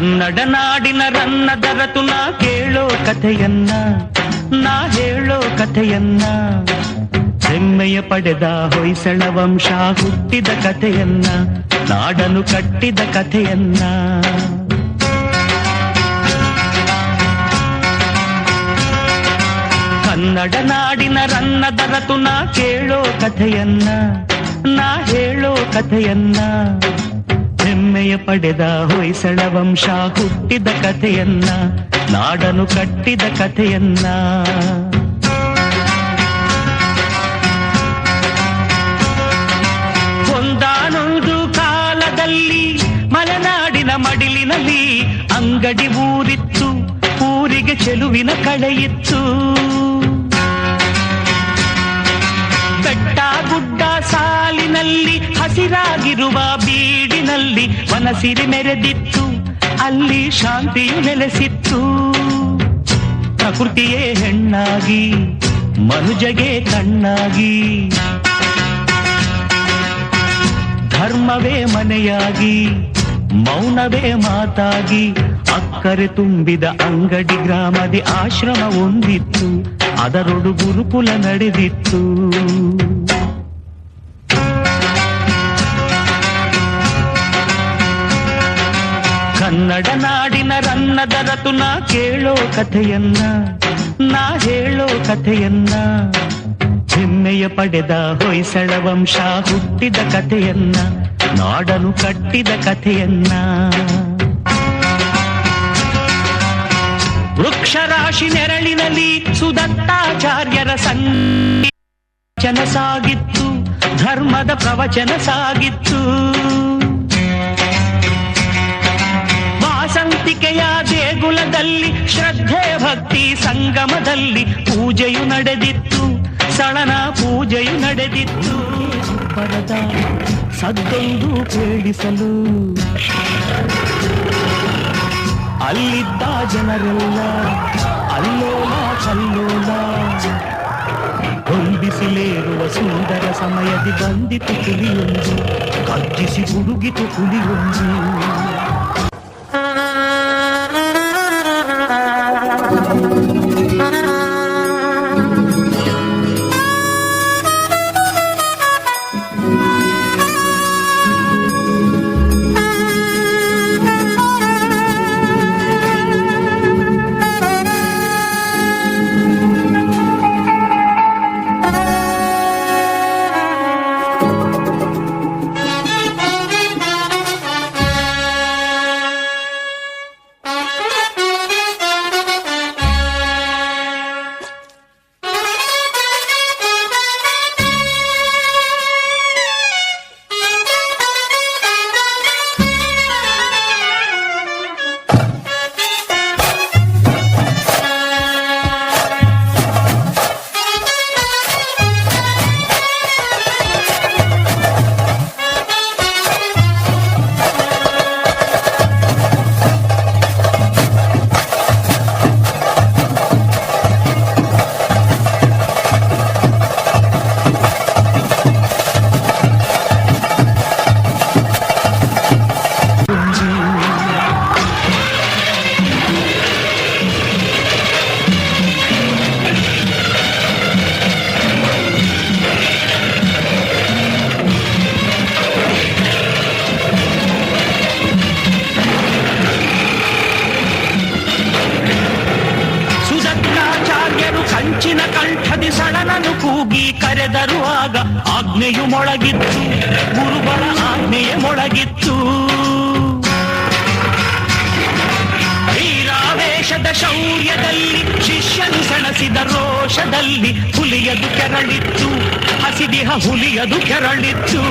ಕನ್ನಡ ನಾಡಿನ ರನ್ನ ದರತು ನಾ ಕೇಳೋ ಕಥೆಯನ್ನ, ನಾ ಹೇಳೋ ಕಥೆಯನ್ನ, ಹೆಮ್ಮೆಯ ಪಡೆದ ಹೊಯ್ಸಳ ವಂಶ ಹುಟ್ಟಿದ ಕಥೆಯನ್ನ, ನಾಡನು ಕಟ್ಟಿದ ಕಥೆಯನ್ನ. ಕನ್ನಡ ನಾಡಿನ ರನ್ನ ದರತು ನಾ ಕೇಳೋ ಕಥೆಯನ್ನ, ನಾ ಹೇಳೋ ಕಥೆಯನ್ನ, ಹೆಮ್ಮೆಯ ಪಡೆದ ಹೊಯ್ಸಳ ವಂಶ ಹುಟ್ಟಿದ ಕಥೆಯನ್ನ, ನಾಡನು ಕಟ್ಟಿದ ಕಥೆಯನ್ನ. ಒಂದಾನೊಂದು ಕಾಲದಲ್ಲಿ ಮಲೆನಾಡಿನ ಮಡಿಲಿನಲ್ಲಿ ಅಂಗಡಿ ಊರಿತ್ತು, ಊರಿಗೆ ಚೆಲುವಿನ ಕಳೆಯಿತ್ತು. ಬೆಟ್ಟ ಗುಡ್ಡ ಸಾಲಿನಲ್ಲಿ ಹಸಿರಾಗಿರುವ ಬೀಡಿನಲ್ಲಿ ವನಸಿರಿ ಮೆರೆದಿತ್ತು, ಅಲ್ಲಿ ಶಾಂತಿಯು ನೆಲೆಸಿತ್ತು. ಪ್ರಕೃತಿಯೇ ಹೆಣ್ಣಾಗಿ ಮನುಜಗೆ ಕಣ್ಣಾಗಿ, ಧರ್ಮವೇ ಮನೆಯಾಗಿ ಮೌನವೇ ಮಾತಾಗಿ, ಅಕ್ಕರೆ ತುಂಬಿದ ಅಂಗಡಿ ಗ್ರಾಮದಿ ಆಶ್ರಮ ಹೊಂದಿತ್ತು, ಅದರೊಡು ಗುರುಕುಲ ನಡೆದಿತ್ತು. ಕನ್ನಡ ನಾಡಿನ ರನ್ನ ದರತು ನಾ ಕೇಳೋ ಕಥೆಯನ್ನ, ನಾ ಹೇಳೋ ಕಥೆಯನ್ನ, ಹೆಮ್ಮೆಯ ಪಡೆದ ಹೊಯ್ಸಳ ವಂಶ ಹುಟ್ಟಿದ ಕಥೆಯನ್ನ, ನಾಡನು ಕಟ್ಟಿದ ಕಥೆಯನ್ನ. ವೃಕ್ಷರಾಶಿ ನೆರಳಿನಲ್ಲಿ ಸುದತ್ತಾಚಾರ್ಯರ ಸಂಚನ ಸಾಗಿತ್ತು, ಧರ್ಮದ ಪ್ರವಚನ ಸಾಗಿತ್ತು. ವಾಸಂತಿಕೆಯ ದೇಗುಲದಲ್ಲಿ ಶ್ರದ್ಧೆ ಭಕ್ತಿ ಸಂಗಮದಲ್ಲಿ ಪೂಜೆಯು ನಡೆದಿತ್ತು, ಸಳನ ಪೂಜೆಯು ನಡೆದಿತ್ತು. ಪರದ ಸದ್ದೊಂದು ಕೇಳಿಸಲು ಅಲ್ಲಿದ್ದ ಜನರೆಲ್ಲ ಅಲ್ಲೋಲ ಕಲ್ಲೋಲ, ಹೊಂದಿಸಿಲೇರುವ ಸುಂದರ ಸಮಯದಿ ಬಂದಿತು ಹುಲಿಯೊಂದು, ಗರ್ಜಿಸಿ ಗುಡುಗಿತು ಹುಲಿಯೊಂದು. ಕರೆದರುವಾಗ ಆಜ್ಞೆಯು ಮೊಳಗಿತ್ತು, ಗುರುಗಳ ಆಜ್ಞೆಯೇ ಮೊಳಗಿತ್ತು. ವೀರಾವೇಶದ ಶೌರ್ಯದಲ್ಲಿ ಶಿಷ್ಯನು ಸೆಣಸಿದ ರೋಷದಲ್ಲಿ ಹುಲಿಯದು ಕೆರಳಿತ್ತು, ಹಸಿದಿಹ ಹುಲಿಯದು ಕೆರಳಿತ್ತು.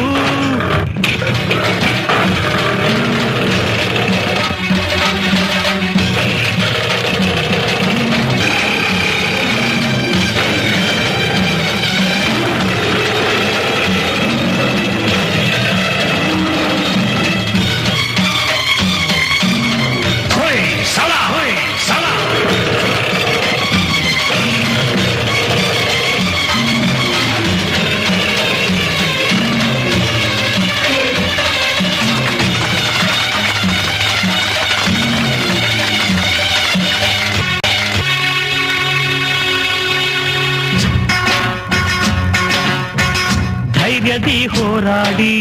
ಧೈರ್ಯದಿ ಹೋರಾಡಿ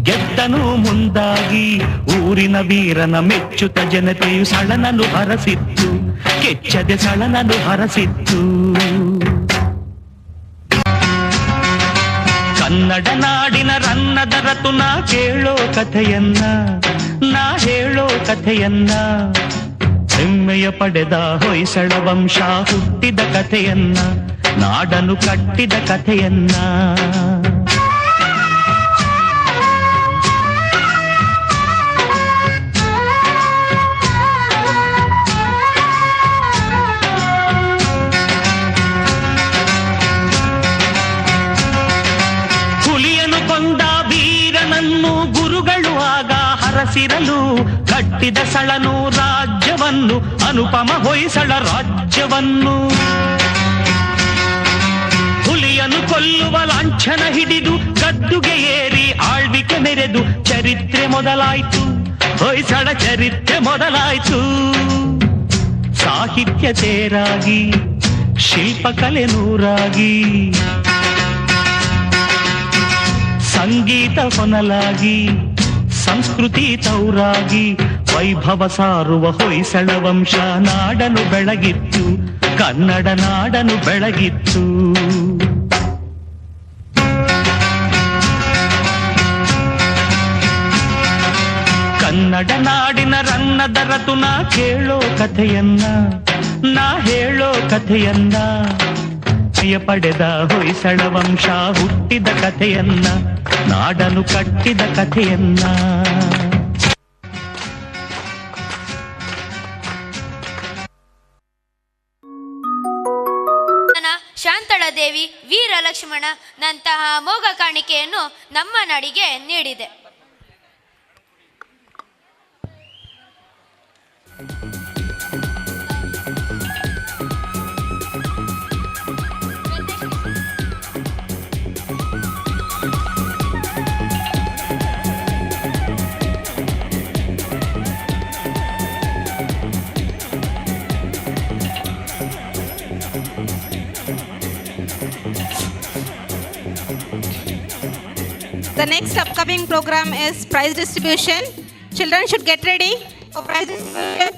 ಗೆದ್ದನು ಮುಂದಾಗಿ ಊರಿನ ವೀರನ ಮೆಚ್ಚುತ್ತ ಜನತೆಯು ಸಳನನು ಹರಸಿತ್ತು, ಕೆಚ್ಚದೆ ಸಳನನು ಹರಸಿತ್ತು. ಕನ್ನಡ ನಾಡಿನ ರನ್ನದ ರತುನ ಕೇಳೋ ಕಥೆಯನ್ನ, ನಾ ಹೇಳೋ ಕಥೆಯನ್ನ, ಹೆಮ್ಮೆಯ ಪಡೆದ ಹೊಯ್ಸಳ ವಂಶ ಹುಟ್ಟಿದ ಕಥೆಯನ್ನ, ನಾಡನು ಕಟ್ಟಿದ ಕಥೆಯನ್ನ. ಹುಲಿಯನು ಕೊಂದ ವೀರನನ್ನು ಗುರುಗಳು ಆಗ ಹರಸಿರಲು ಕಟ್ಟಿದ ಸಳನು ರಾಜ್ಯವನ್ನು, ಅನುಪಮ ಹೊಯ್ಸಳ ರಾಜ್ಯವನ್ನು. ಹುಲಿಯನು ಕೊಲ್ಲುವ ಲಾಂಛನ ಹಿಡಿದು ಗದ್ದುಗೆ ಏರಿ ಆಳ್ವಿಕೆ ಮೆರೆದು ಚರಿತ್ರೆ ಮೊದಲಾಯ್ತು, ಹೊಯ್ಸಳ ಚರಿತ್ರೆ ಮೊದಲಾಯ್ತು. ಸಾಹಿತ್ಯ ತೇರಾಗಿ ಶಿಲ್ಪಕಲೆ ನೂರಾಗಿ, ಸಂಗೀತ ಹೊನಲಾಗಿ ಸಂಸ್ಕೃತಿ ತೌರಾಗಿ, ವೈಭವ ಸಾರುವ ಹೊಯ್ಸಳ ವಂಶ ನಾಡನು ಬೆಳಗಿತ್ತು, ಕನ್ನಡ ನಾಡನು ಬೆಳಗಿತ್ತು. ಕನ್ನಡ ನಾಡಿನ ರನ್ನದ ರತುನ ಕೇಳೋ ಕಥೆಯನ್ನ, ನಾ ಹೇಳೋ ಕಥೆಯನ್ನ, ಪಡೆದ ಹೊಯ್ಸಳ ವಂಶ ಹುಟ್ಟಿದ ಕಥೆಯನ್ನ, ನಾಡನು ಕಟ್ಟಿದ ಕಥೆಯನ್ನ. ಶಾಂತಳಾದೇವಿ ವೀರ ಲಕ್ಷ್ಮಣ ನಂತಹ ಅಮೋಘ ಕಾಣಿಕೆಯನ್ನು ನಮ್ಮ ನಾಡಿಗೆ ನೀಡಿದೆ. The next upcoming program is prize distribution. Children should get ready for prize distribution.